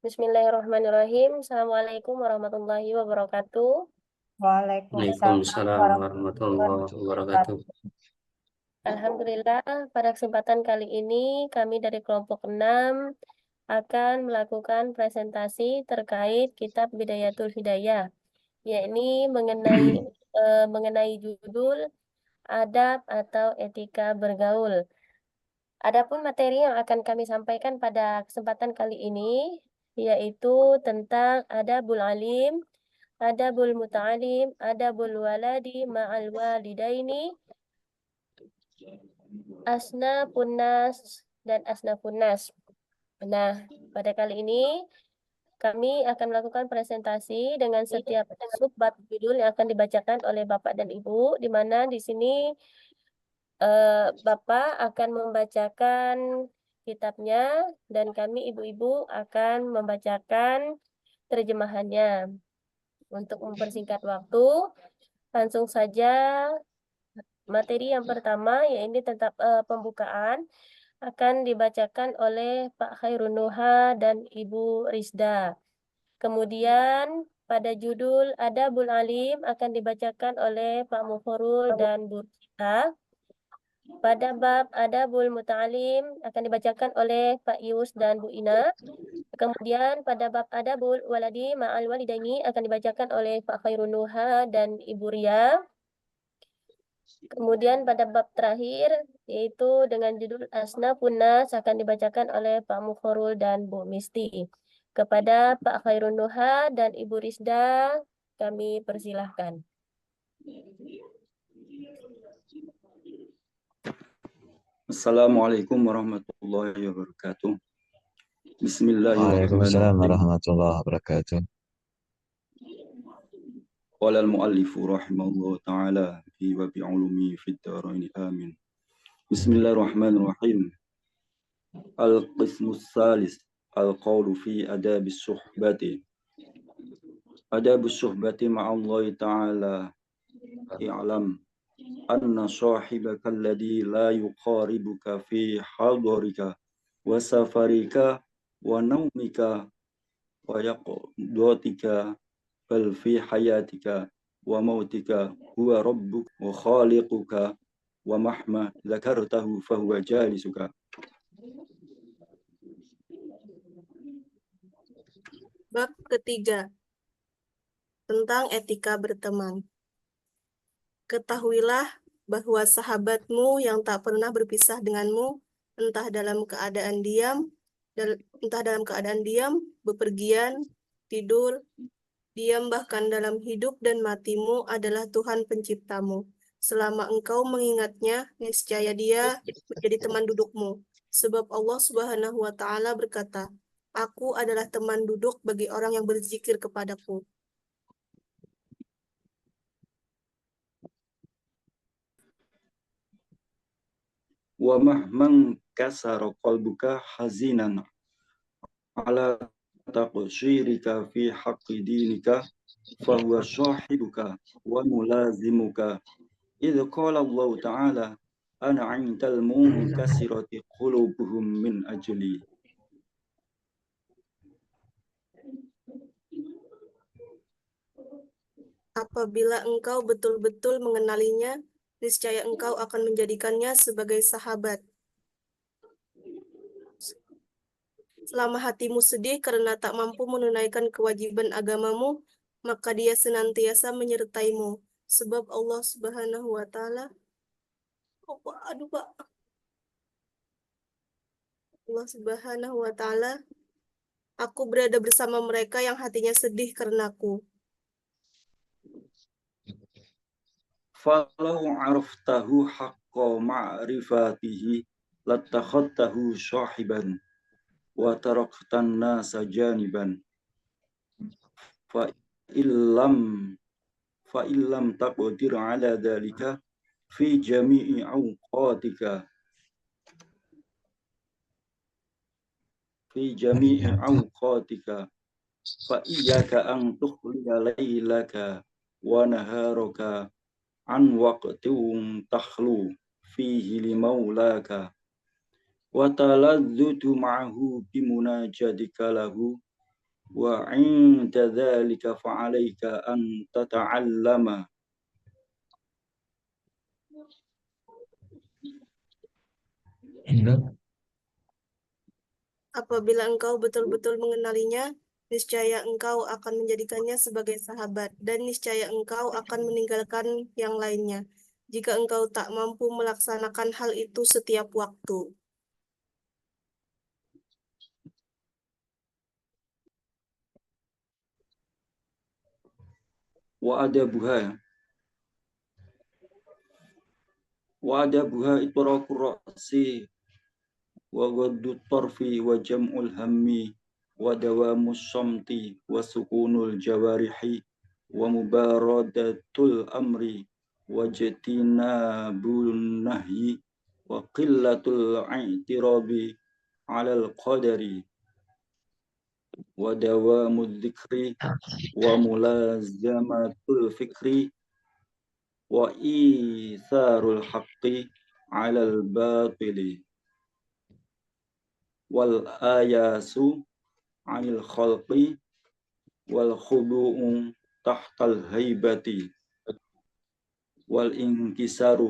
Bismillahirrahmanirrahim. Assalamualaikum warahmatullahi wabarakatuh. Waalaikumsalam Waalaikumsalam warahmatullahi warahmatullahi wabarakatuh. wabarakatuh. Alhamdulillah, pada kesempatan kali ini kami dari kelompok 6 akan melakukan presentasi terkait kitab Bidayatul Hidayah, yakni mengenai judul adab atau etika bergaul. Adapun materi yang akan kami sampaikan pada kesempatan kali ini yaitu tentang adabul alim, adabul muta'alim, adabul waladi ma'al walidaini, asnafun nas dan asnafun nas. Nah, pada kali ini kami akan melakukan presentasi dengan setiap subbab judul yang akan dibacakan oleh Bapak dan Ibu, di mana di sini Bapak akan membacakan kitabnya dan kami ibu-ibu akan membacakan terjemahannya. Untuk mempersingkat waktu, langsung saja materi yang pertama, yaitu tentang pembukaan, akan dibacakan oleh Pak Khairun Nuha dan Ibu Rizda. Kemudian pada judul Adabul Alim akan dibacakan oleh Pak Mukhorul dan Bu Rita. Pada bab Adabul Muta'alim akan dibacakan oleh Pak Yus dan Bu Ina. Kemudian pada bab Adabul Waladi Ma'al Walidaini akan dibacakan oleh Pak Khairun Nuha dan Ibu Ria. Kemudian pada bab terakhir, yaitu dengan judul Asnafun Nas akan dibacakan oleh Pak Mukhorul dan Bu Misti. Kepada Pak Khairun Nuha dan Ibu Rizda, kami persilahkan. Assalamualaikum warahmatullahi wabarakatuh. Waalaikumsalam Bismillahirrahmanirrahim. warahmatullahi wabarakatuh. Qala al-muallifu rahimahullah ta'ala fi wa bi'ulumi fid darain amin. Bismillahirrahmanirrahim. Al-qismus salis al-qawlu fi adabis suhbati. Adabus suhbati ma'allahi ta'ala i'lam anna sahibaka alladhi la yuqaribuka fi hadarika wa safarika wa naumika wa yaqdatika bal fi hayatika wa mautika huwa rabbuk wa khaliquka wa mahma zakartahu fahuwa jalisuka. Bab ketiga, tentang etika berteman. Ketahuilah bahwa sahabatmu yang tak pernah berpisah denganmu, entah dalam keadaan diam, bepergian, tidur, diam bahkan dalam hidup dan matimu adalah Tuhan penciptamu. Selama engkau mengingatnya, niscaya Dia menjadi teman dudukmu. Sebab Allah Subhanahu wa Ta'ala berkata, Aku adalah teman duduk bagi orang yang berzikir kepadaku. Wa mahman kasara qalbuka hazinan ala taqsirika fi haqqi dinika fahuwa sahibuka wa mulazimuka. Idh qala Allah ta'ala ana 'indal munkasirati qulubuhum min ajli. Apabila engkau betul-betul mengenalinya, niscaya engkau akan menjadikannya sebagai sahabat. Selama hatimu sedih karena tak mampu menunaikan kewajiban agamamu, maka Dia senantiasa menyertaimu. Sebab Allah Subhanahu wa Ta'ala, Allah Subhanahu wa Ta'ala, aku berada bersama mereka yang hatinya sedih karenaku. Falau araftahu haqqa ma'rifatihi latakhattahu sahiban wa taraktan nasa janiban fa illam taqdir ala dhalika fi jami'i awqatika fa iyyaka an tukhliya laylaka wa naharaka an waqtin takhlu fihi limaulaka wa taladzutu ma'ahu bimunajadika lahu وعند ذلك فعليك أن تتعلم Apabila engkau betul-betul mengenalinya, niscaya engkau akan menjadikannya sebagai sahabat, dan niscaya engkau akan meninggalkan yang lainnya, jika engkau tak mampu melaksanakan hal itu setiap waktu. وأدبها إطراق الرأس وغض الطرف وجمع الهم ودوام الصمت وسكون الجوارح ومباردة الأمر واجتناب النهي وقلة الاعتراض على القدر ودوام الذكر وملازمة الفكر وإيثار الحق على الباطل والآياس عن الخلق والخضوع تحت الهيبة والانكسار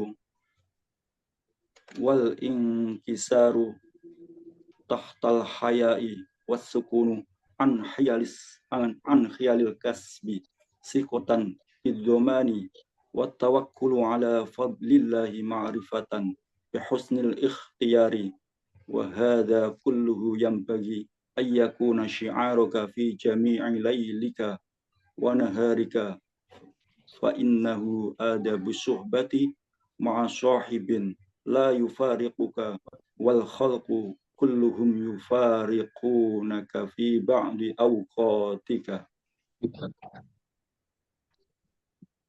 تحت الحياء والسكون عن خيال الكسب ثقة في الضمان والتوكل على فضل الله معرفة بحسن الاختيار وهذا كله ينبغي أن يكون شعارك في جميع ليلك ونهارك فإنه آداب الصحبة مع صاحب لا يفارقك والخلق كلهم يفارقونك في بعض أوقاتك.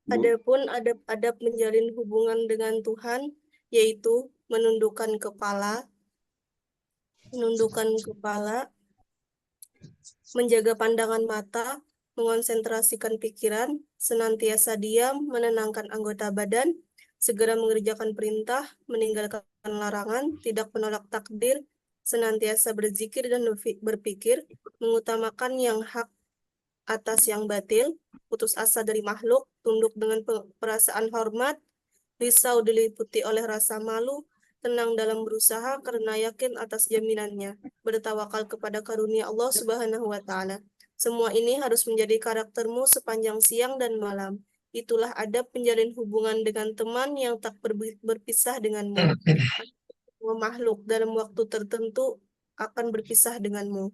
Adapun adab-adab menjalin hubungan dengan Tuhan, yaitu menundukkan kepala, menjaga pandangan mata, mengonsentrasikan pikiran, senantiasa diam, menenangkan anggota badan, segera mengerjakan perintah, meninggalkan larangan, tidak menolak takdir, senantiasa berzikir dan berpikir, mengutamakan yang hak atas yang batil, putus asa dari makhluk, tunduk dengan perasaan hormat, risau diliputi oleh rasa malu, tenang dalam berusaha karena yakin atas jaminannya, bertawakal kepada karunia Allah Subhanahu wa Ta'ala. Semua ini harus menjadi karaktermu sepanjang siang dan malam. Itulah adab menjalin hubungan dengan teman yang tak berpisah denganmu. Semua makhluk dalam waktu tertentu akan berpisah denganmu.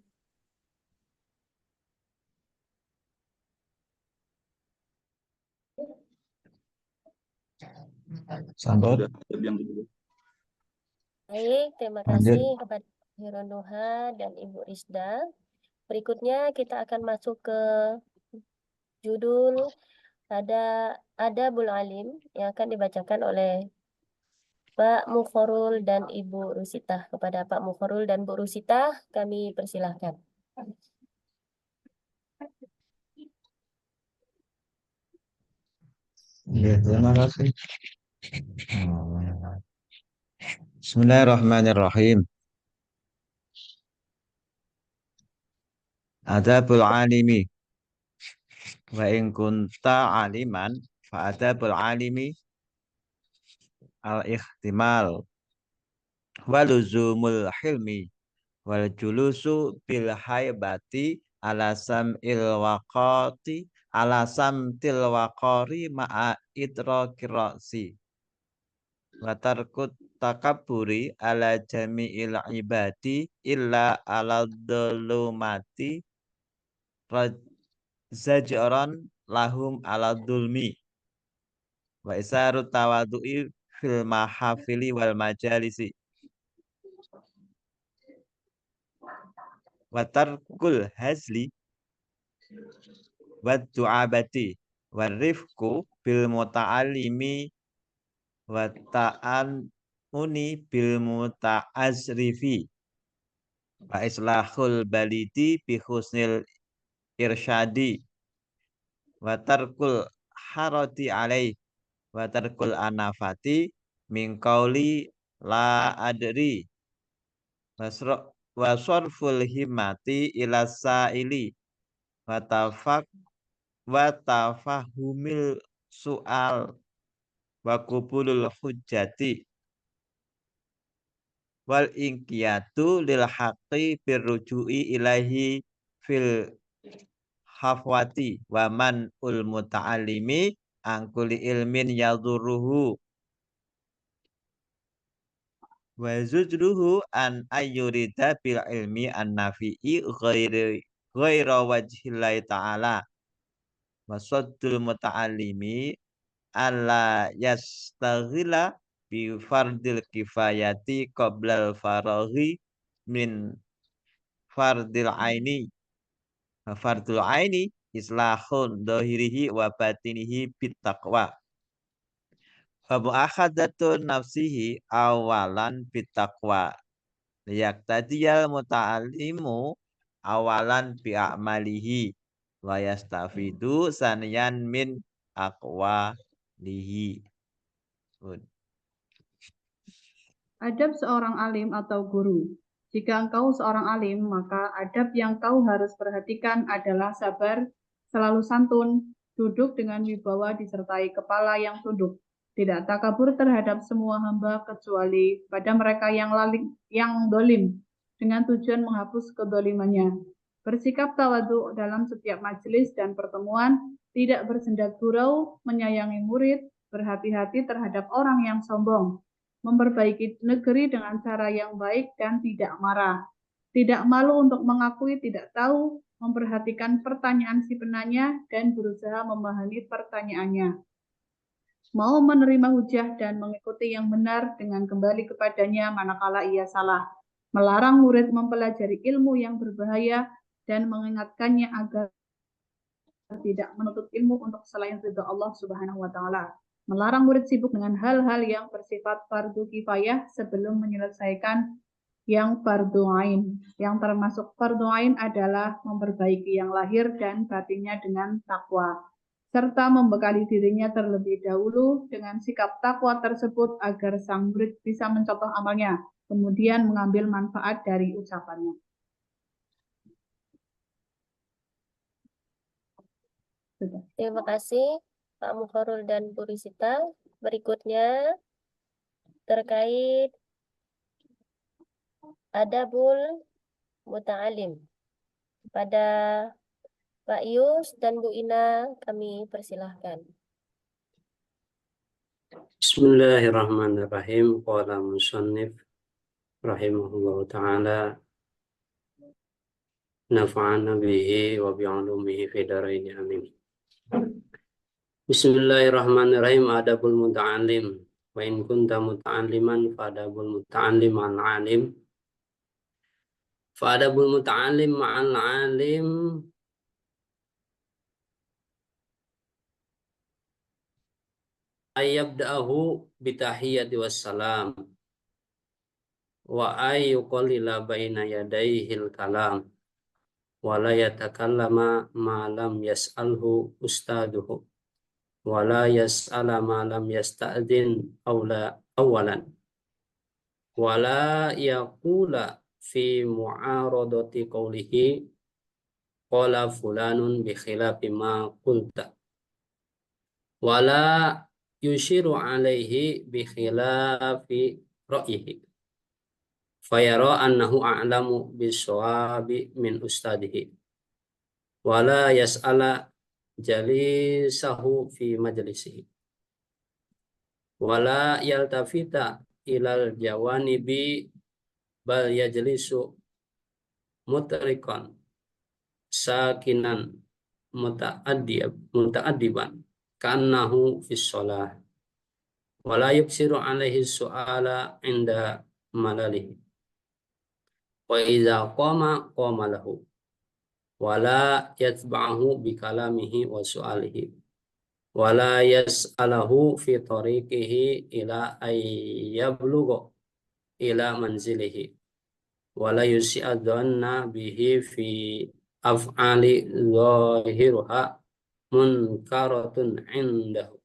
Sambut. Baik, terima Lanjut. kasih kepada Hironoha dan Ibu Rizda. Berikutnya kita akan masuk ke judul Adabul Alim yang akan dibacakan oleh Pak Mukharul dan Ibu Rusitah. Kepada Pak Mukharul dan Bu Rusitah, kami persilahkan. Ya, terima kasih. Bismillahirrahmanirrahim. Adabul alimi. Wa in kunta aliman fa adabul alimi al-ihtimal wa luzumul hilmi wal julusu bil haibati ala sam'il waqati ala samtil waqari ma'a idrakir ra'si wa tarkut takabburi ala jami'il ibadi illa ala dhulumati zajran lahum ala dhulmi wa isaru tawadu'i fil mahafili wal majalisi wa tarkul hazli wa du'abati wa rifku bil muta'alimi wa ta'anuni bil muta'azrifi wa islahul balidi bi husnil irsyadi wa tarkul harati alaih wa tarkul anafati min qauli la adri wa sarful himmati ila sa'ili wa tafahumil su'al wa qubulul hujjati wal inqiyatu lil haqqi birruju'i ilahi fil hafwati wa man ul muta'allimi angkuli ilmin yadhuruhu wa zujruhu an ayyurida bil ilmi an nafi'i ghaira wajhillahi ta'ala wa saddul muta'allimi alla yastaghila bi fardil kifayati qoblal faraghi min fardil aini fardul aini islahun dohirihi wa batinihi bittaqwa wa mu'akhadatun nafsihi awalan bittaqwa liyaktadiyal muta'allimu awalan bi'amalihi wa yastafidu saniyan min aqwalihi. Adab seorang alim atau guru. Jika engkau seorang alim, maka adab yang kau harus perhatikan adalah sabar, selalu santun, duduk dengan wibawa disertai kepala yang tunduk, tidak takabur terhadap semua hamba kecuali pada mereka yang dolim, dengan tujuan menghapus kedolimannya. Bersikap tawadhu dalam setiap majelis dan pertemuan, tidak bersendat gurau, menyayangi murid, berhati-hati terhadap orang yang sombong, memperbaiki negeri dengan cara yang baik dan tidak marah, tidak malu untuk mengakui tidak tahu, memperhatikan pertanyaan si penanya dan berusaha memahami pertanyaannya, mau menerima hujah dan mengikuti yang benar dengan kembali kepadanya manakala ia salah, melarang murid mempelajari ilmu yang berbahaya dan mengingatkannya agar tidak menuntut ilmu untuk selain ridha Allah Subhanahu wa Ta'ala, melarang murid sibuk dengan hal-hal yang bersifat fardu kifayah sebelum menyelesaikan yang fardu ain. Yang termasuk fardu ain adalah memperbaiki yang lahir dan batinnya dengan takwa, serta membekali dirinya terlebih dahulu dengan sikap takwa tersebut agar sang murid bisa mencontoh amalnya, kemudian mengambil manfaat dari ucapannya. Sudah. Terima kasih Pak Mukharul dan Bu Risita. Berikutnya terkait adabul muta'alim. Pada Pak Yus dan Bu Ina kami persilahkan. Bismillahirrahmanirrahim. Qala musannif rahimahullahu ta'ala nafa'ana bihi wa bi'ulumihi fi daraini amin. Bismillahirrahmanirrahim. Adabul muta'allim. Wa in kunta muta'alliman fa'adabul muta'allim ma'al alim. Fa'adabul muta'allim ma'al alim ayyabda'ahu bitahiyyati wassalam wa ayyuqallila baina yadayhil kalam wa la yatakallama ma lam yas'alhu ustaduhu wa la yas'ala ma lam yasta'din awalan wa la yaqula fi mu'aradati qawlihi qala fulanun bi khilafi ma qulta wa la yushiru alaihi bi khilafi ra'yihi fayara annahu a'lamu bis-shawabi min ustadihi wala yas'ala jalisahu fi majlisihi wala yaltafita ilal jawanibi bal yajlisu mutrikan sakinan muta'addiban kannahu fis shalah wala yuksiru alaihi su'ala inda malalihi wa idza qama lahu wala yatba'ahu bi kalamihi wa su'alihi wala yas'alahu fi tariqihi ila ayyablugha ila manzilihi wala yusi'adhanna bihi fi af'ali zahiruha munkaratun indahu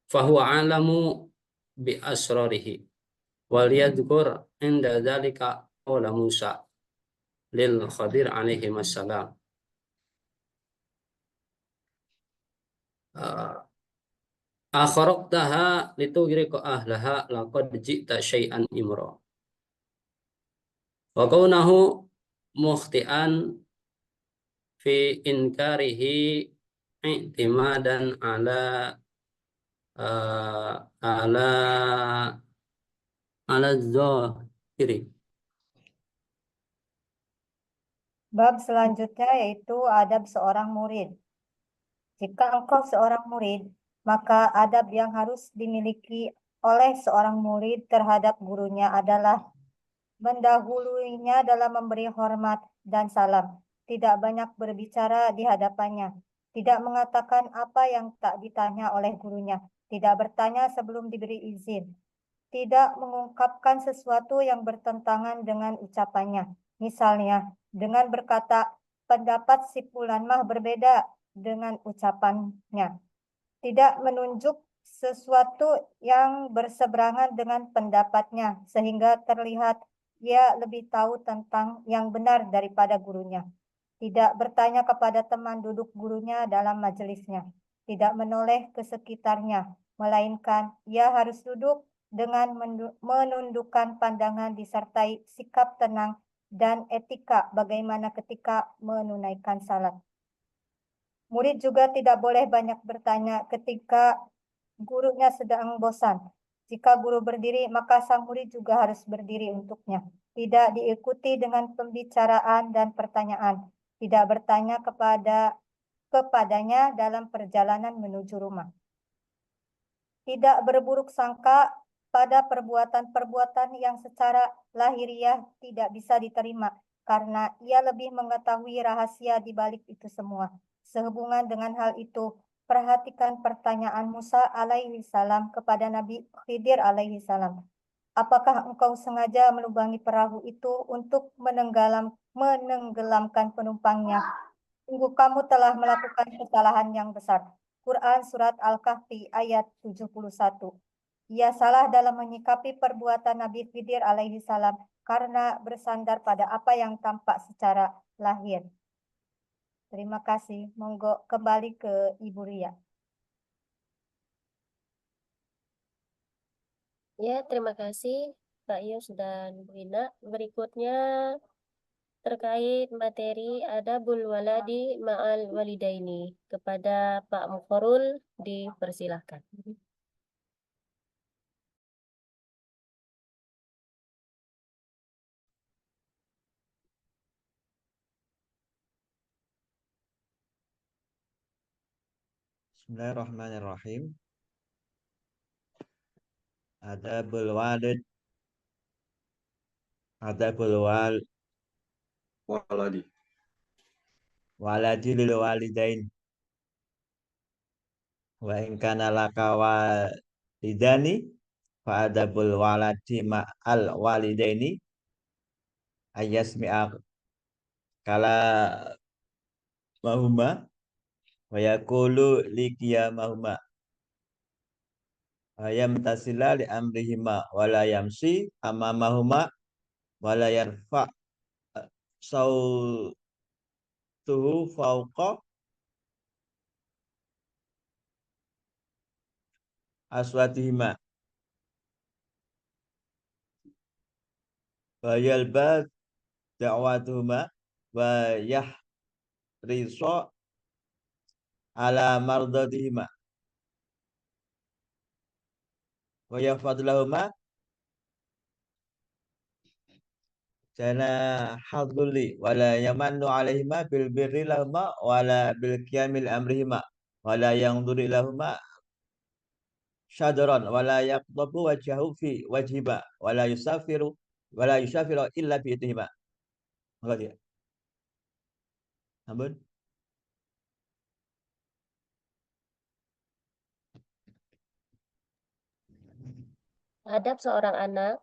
fahuwa alamu bi asrarihi wal yadhkur inda dzalika qawla Musa lil Khadir alaihi wassalam akharaqtaha litugriqa ahlaha laqad ji'ta syai'an imra. Wa kaunahu mukhti'an fi inkarihi i'timadan ala zahiri. Bab selanjutnya yaitu adab seorang murid. Jika engkau seorang murid, maka adab yang harus dimiliki oleh seorang murid terhadap gurunya adalah mendahuluinya dalam memberi hormat dan salam, tidak banyak berbicara di hadapannya, tidak mengatakan apa yang tak ditanya oleh gurunya, tidak bertanya sebelum diberi izin, tidak mengungkapkan sesuatu yang bertentangan dengan ucapannya. Misalnya, dengan berkata, pendapat si fulan mah berbeda dengan ucapannya. Tidak menunjuk sesuatu yang berseberangan dengan pendapatnya, sehingga terlihat ia lebih tahu tentang yang benar daripada gurunya. Tidak bertanya kepada teman duduk gurunya dalam majelisnya. Tidak menoleh ke sekitarnya, melainkan ia harus duduk dengan menundukkan pandangan disertai sikap tenang dan etika bagaimana ketika menunaikan salat. Murid juga tidak boleh banyak bertanya ketika gurunya sedang bosan. Jika guru berdiri, maka sang murid juga harus berdiri untuknya. Tidak diikuti dengan pembicaraan dan pertanyaan. Tidak bertanya kepadanya dalam perjalanan menuju rumah. Tidak berburuk sangka pada perbuatan-perbuatan yang secara lahiriah tidak bisa diterima, karena ia lebih mengetahui rahasia di balik itu semua. Sehubungan dengan hal itu, perhatikan pertanyaan Musa alaihi salam kepada Nabi Khidir alaihi salam. Apakah engkau sengaja melubangi perahu itu untuk menenggelamkan penumpangnya? Sungguh kamu telah melakukan kesalahan yang besar. Quran Surat Al-Kahfi ayat 71. Ia salah dalam menyikapi perbuatan Nabi Khidir alaihi salam karena bersandar pada apa yang tampak secara lahir. Terima kasih. Monggo kembali ke Ibu Ria. Ya, terima kasih Pak Yus dan Bu Ina. Berikutnya terkait materi adabul waladi ma'al walidaini. Kepada Pak Mukharul dipersilahkan. Bismillahirrahmanirrahim. Adabul walid. Adabul Waladi. waladi lil walidain. Wa in kana laka walidani fa adabul waladi ma'al walidaini ayasmi'a kala mahuma wa yaqulu liqiyamahuma ayam tasila li amrihima wa la yamsi amamahuma wa la yarfa sautuhu fauqa aswatihima wa yalbas da'watuhuma wa yahriso ala mardatihima wa yafadlahuma jana hadulli wala yamannu alaihima bil birri lahuma wala bil qiyamil amrihima wala yanzuri lahuma syadran wala yaqtabu wajhahu fi wajhiba wala yusafiru illa bi idhima. Enggak dia. Ampun. Adab seorang anak.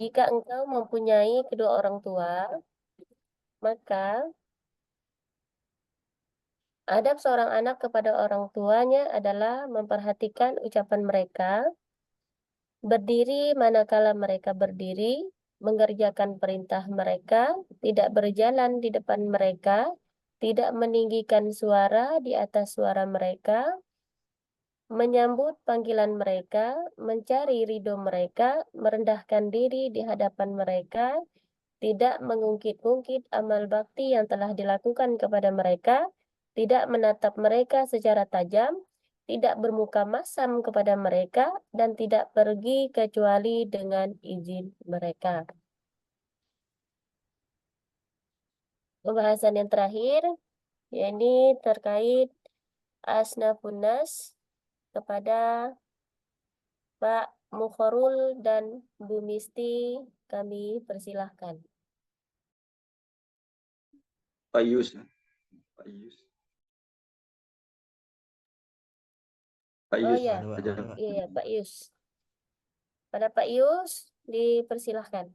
Jika engkau mempunyai kedua orang tua, maka adab seorang anak kepada orang tuanya adalah memperhatikan ucapan mereka, berdiri manakala mereka berdiri, mengerjakan perintah mereka, tidak berjalan di depan mereka, tidak meninggikan suara di atas suara mereka, menyambut panggilan mereka, mencari ridho mereka, merendahkan diri di hadapan mereka, tidak mengungkit-ungkit amal bakti yang telah dilakukan kepada mereka, tidak menatap mereka secara tajam, tidak bermuka masam kepada mereka, dan tidak pergi kecuali dengan izin mereka. Pembahasan yang terakhir, yakni terkait asnafun nas kepada Pak Mukharul dan Bu Misti, kami persilahkan. Pak Yus. Pak Yus. Pak Oh Yus ya, aja. iya Pak Yus. Pada Pak Yus, dipersilahkan.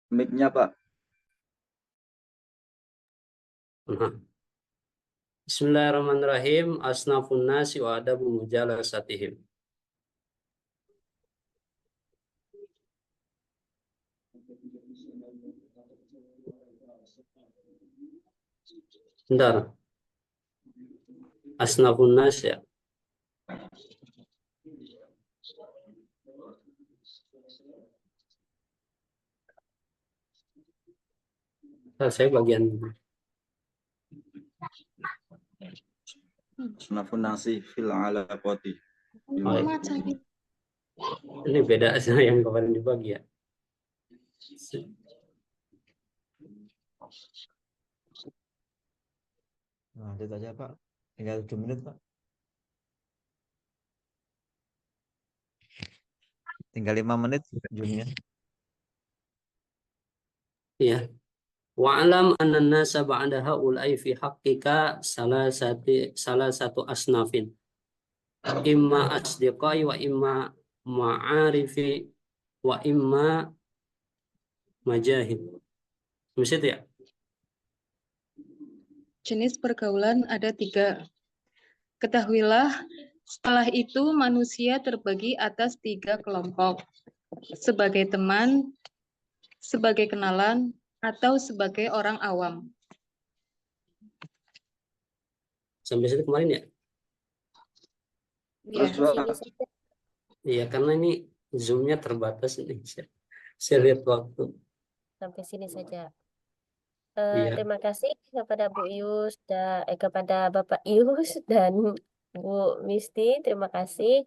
Mic-nya Pak. Nah. Bismillahirrahmanirrahim. Asnafun nasi wa adabu mujalasatihim. Bentar. Asnafun nas ya. Saya bagian Asnafun nasi fil alaqati. ini beda sama yang kemarin dibagi ya. Nah, lanjut aja Pak. Tinggal 7 menit Pak. Tinggal 5 menit Zoom-nya. Iya. Wa'alam anna nasa ba'da haula'i fi haqqika salah satu asnafin. Imma asdiqai wa imma ma'arifi wa imma majahid. Mesti itu ya? Jenis pergaulan ada 3. Ketahuilah, setelah itu manusia terbagi atas 3 kelompok. Sebagai teman, sebagai kenalan, atau sebagai orang awam. Sampai situ kemarin ya? Ya. Iya, karena ini Zoom-nya terbatas ini. Saya lihat waktu. Sampai sini saja. Iya. Terima kasih kepada Bu Yus kepada Bapak Yus dan Bu Misti. Terima kasih.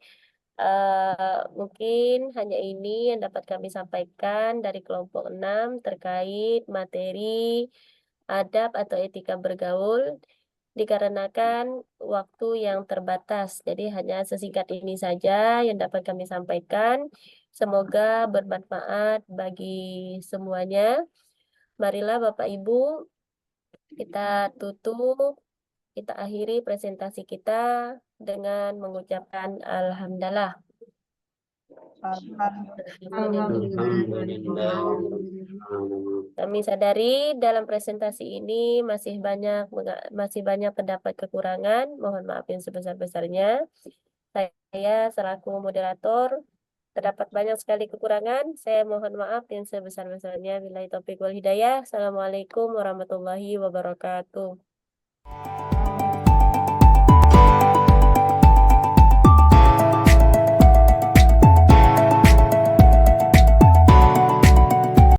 Mungkin hanya ini yang dapat kami sampaikan dari kelompok 6 terkait materi adab atau etika bergaul, dikarenakan waktu yang terbatas. Jadi hanya sesingkat ini saja yang dapat kami sampaikan. Semoga bermanfaat bagi semuanya. Marilah Bapak Ibu, kita tutup, kita akhiri presentasi kita dengan mengucapkan Alhamdulillah. Alhamdulillah. Kami sadari dalam presentasi ini masih banyak pendapat kekurangan. Mohon maaf yang sebesar-besarnya. Saya selaku moderator terdapat banyak sekali kekurangan. Saya mohon maaf yang sebesar-besarnya. Billahi taufiq wal hidayah. Assalamualaikum warahmatullahi wabarakatuh.